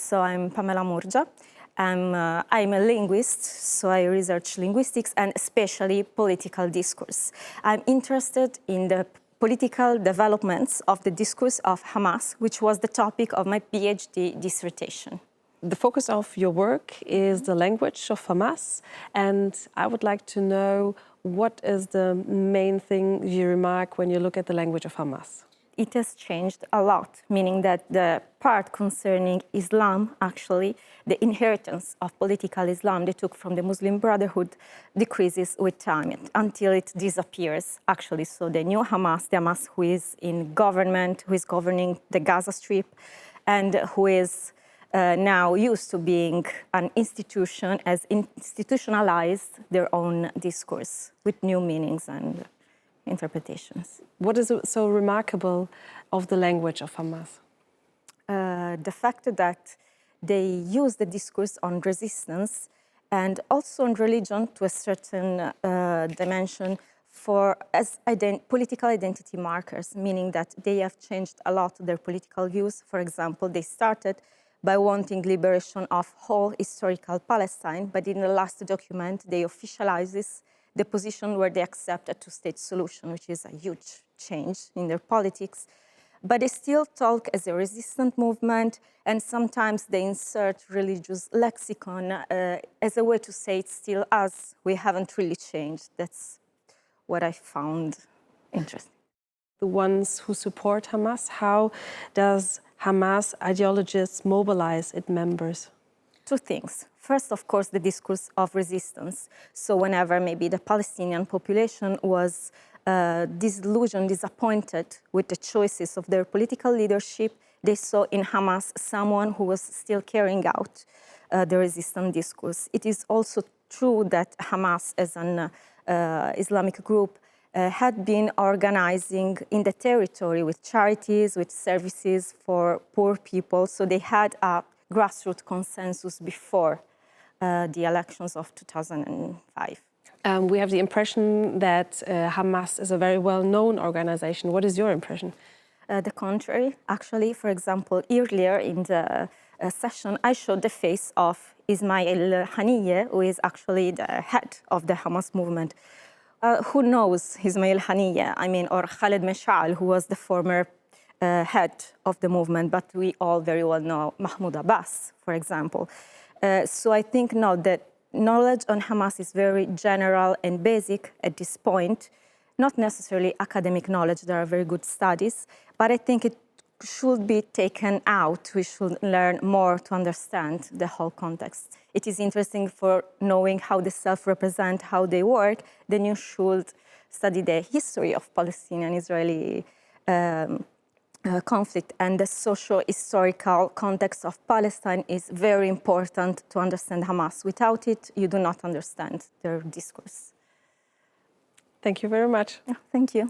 So I'm Pamela Murgia. I'm a linguist, so I research linguistics and especially political discourse. I'm interested in the political developments of the discourse of Hamas, which was the topic of my PhD dissertation. The focus of your work is the language of Hamas, and I would like to know what is the main thing you remark when you look at the language of Hamas? It has changed a lot, meaning that the part concerning Islam, actually, the inheritance of political Islam they took from the Muslim Brotherhood decreases with time until it disappears, actually. So the new Hamas, the Hamas who is in government, who is governing the Gaza Strip, and who is now used to being an institution, has institutionalized their own discourse with new meanings and interpretations. What is so remarkable of the language of Hamas? The fact that they use the discourse on resistance and also on religion to a certain dimension as political identity markers, meaning that they have changed a lot their political views. For example, they started by wanting liberation of whole historical Palestine, but in the last document, they officializes the position where they accept a two-state solution, which is a huge change in their politics. But they still talk as a resistant movement, and sometimes they insert religious lexicon as a way to say it's still us. We haven't really changed. That's what I found interesting. The ones who support Hamas, how does Hamas ideologists mobilize its members? Two things. First, of course, the discourse of resistance. So whenever maybe the Palestinian population was disillusioned, disappointed with the choices of their political leadership, they saw in Hamas someone who was still carrying out the resistance discourse. It is also true that Hamas, as an Islamic group, had been organizing in the territory with charities, with services for poor people. So they had a grassroots consensus before the elections of 2005. We have the impression that Hamas is a very well-known organization. What is your impression? The contrary. Actually, for example, earlier in the session, I showed the face of Ismail Haniyeh, who is actually the head of the Hamas movement. Who knows Ismail Haniyeh? I mean, or Khaled Mashal, who was the former head of the movement, but we all very well know Mahmoud Abbas, for example. So I think now that knowledge on Hamas is very general and basic at this point, not necessarily academic knowledge, there are very good studies, but I think it should be taken out. We should learn more to understand the whole context. It is interesting for knowing how they self-represent, how they work, then you should study the history of Palestinian-Israeli conflict, and the socio-historical context of Palestine is very important to understand Hamas. Without it, you do not understand their discourse. Thank you very much. Thank you.